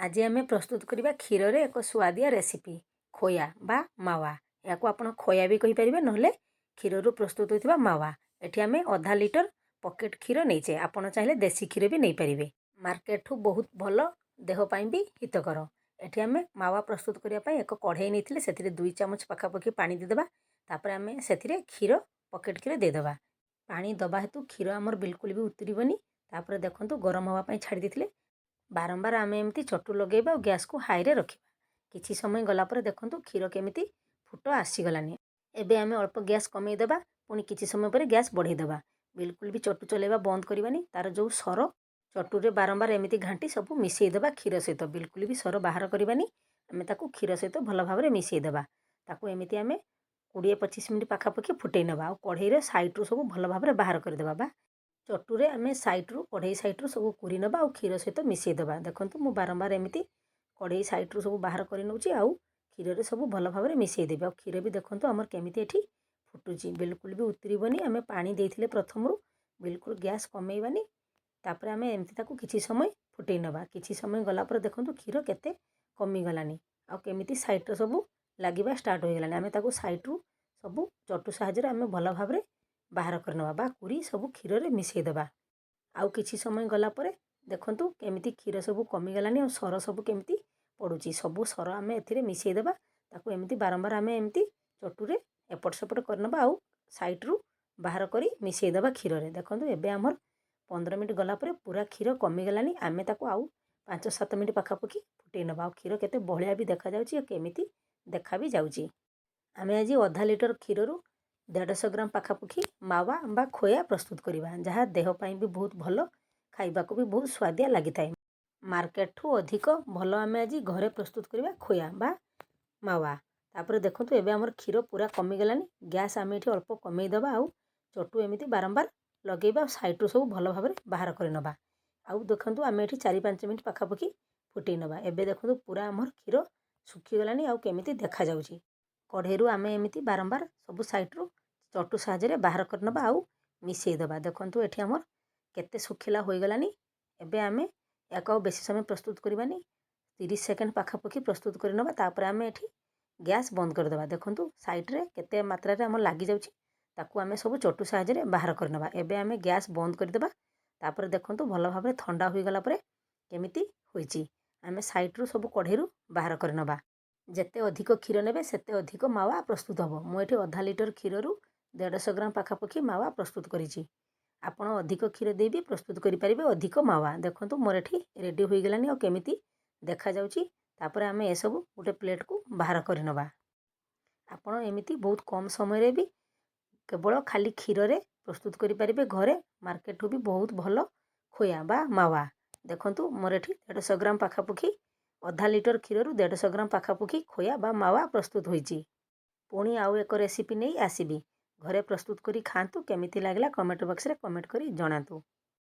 आज आम प्रस्तुत करवा क्षीर रे एक सुआदिया रेसिपी खोया बा मावा। या आप खोया भी कहींपर ना क्षीर रु प्रस्तुत होता मावा। ये आम आधा लिटर पकेट क्षीर नहींचे। आपड़ चाहिए देसी क्षीर भी नहीं पारे। मार्केट ठू बहुत भल देहपाई भी हितकर। ये आम मावा प्रस्तुत करने एक कढ़ई नहीं से 2 चामच पखापाखि पानी देदेबा। तापर आम से क्षीर पकेट क्षीर देदेबा। पानी दबा हेतु क्षीर आमर बिल्कुल भी उतरबनी। तापर देखो गरम हाँवाई छाड़ी देते। बारंबार आम एमती चटु लगे गैस को हाई रे रखा। किछि समय गलापर देखो क्षीर केमिति फुट आसीगलानी। एबे आम अल्प गैस कमेदेबा। पुणी किछि समय पर गैस बढ़ेदेबा। बिल्कुल भी चटु चलेबा बंद करवानी। तार जो सर चटुरे बारंबार एमती घाटी सब मिसेदेबा क्षीर सहित। बिल्कुल भी सर बाहर करवानी। आम ताकू क्षीर सहित भल भाव मिसेदेबा। ताकू एमती आम 20-25 मिनिट पाखापाखि फुटई नवा। आ कढ़ई साइड्रु सब भल भाव बाहर करदेबा। बा चटुरे आम साइड्रु कढ़ई साइड्रु सब कुरी नवा और क्षीर सहित मिसेदेबा। देखो मु बारंबार एमती कढ़ई साइड्रु सब बाहर कर नौची। आउ क्षीर रे सब भल भाव मिसेदेबी। आ क्षीर भी देखो आमर केमिति एठी फुटुची। बिल्कुल भी उतरबनी। आम पानी देइथिले प्रथमरु बिल्कुल गैस कमेइबानी। तापर आम एमती ताकू किछि समय फुटई नवा। किछि समय गला पर देखो क्षीर केते कमी गलानी। आ केमिति साइड्रु सब लागिबा स्टार्ट हो गलानी। आम ताकू साइड्रु सब चटु साहाय्य आम भल भाव बाहर करनवा बा कुरी सब क्षीर रे मिसेदेबा। आउ किछि समय गला परे देखंतु केमिति क्षीर सब कमीगलानी और सर सब केमिति पड़ुची। सबू सर आम ए मिसेदेबा। ताकू एमती बारंबार आम एमती चटुरे एपट सेपट करनबा। आउ साइड्रु बाहर करी मिसेदेबा क्षीर रे। देखंतु एबे आमर 15 मिनिट गला परे पूरा क्षीर कमीगलानी। आम ताकू आउ 5-7 मिनिट पाखापाखि फुटई नबा। आउ क्षीर केते बहलिया भी देखा जाउची और केमिति देखा भी जाउची। आम आज आधा लिटर क्षीर रु 150 ग्राम पाखापाखि मावा बा खोया प्रस्तुत करवा। जहाँ देहपाई भी बहुत भल, खाइबा को भी बहुत स्वादिया लगी था। मार्केट ठू अधिक भल आम आज घरे प्रस्तुत करवा खोया बा मावा। तापर देखो एबे आमर क्षीर पूरा कमीगलानी। गैस आम ये अल्प कमेदेबा। आउ चटु एमती बारंबार लगेबा। साइड्रु सब भल भाव बाहर करनबा। आउ देखो आम ये 4-5 मिनिट पाखापाखि फुटई नबा। एबे देखो पूरा आमर क्षीर सुखीगलानी। आउ केमिति देखा जाउची। कढ़ईरु आम एमती बारंबार सब साइड्रु चटु साहाय्य बाहर करनबा। आउ मिसेदेबा। देखो ये आमर केते सुखिला हो गलानी। एबे आमे याक बेसी समय प्रस्तुत करवानी। 30 सेकेंड पाखापाखि प्रस्तुत करनबा। तापर आमे एठी गैस बंद करदेबा। देखो साइड्रे केते मात्रा रे आम लगी जाउची। ताकू आमे सब चटु साहाय्य बाहर करनबा। एबे आमे गैस बंद करदेबा। तापर देखो भल भाव ठंडा हो गला परे केमिति होईची। आमे साइड्रु सब कढ़ईरु बाहर करनबा। जेते अधिक क्षीर नेबे सेते अधिक मावा प्रस्तुत हबो। मु एठी आधा लिटर क्षीर रु 150 ग्राम पाखापाखि मावा प्रस्तुत करिछि। आपण अधिक क्षीर दे भी प्रस्तुत करें अधिक मावा। देखो मोर एठी रेडी हो गलानी और केमिति देखा जाउची। तापर आमे ए सब गोटे प्लेट को बाहर करनबा। आपण एमिति बहुत कम समय रे भी केवल खाली क्षीर रे प्रस्तुत करें घरे। मार्केट भी बहुत भल खोया बा मावा। देखो मोर एठी 150 ग्राम पाखापाखि आधा लिटर क्षीर रु 150 ग्राम पाखापाखि खोया बा मावा प्रस्तुत होईची। पुणी आउ एक रेसिपी नहीं आसीबी। घरे प्रस्तुत करी खातु। केमिति लागला कमेंट बॉक्स रे कमेंट करी जणातु।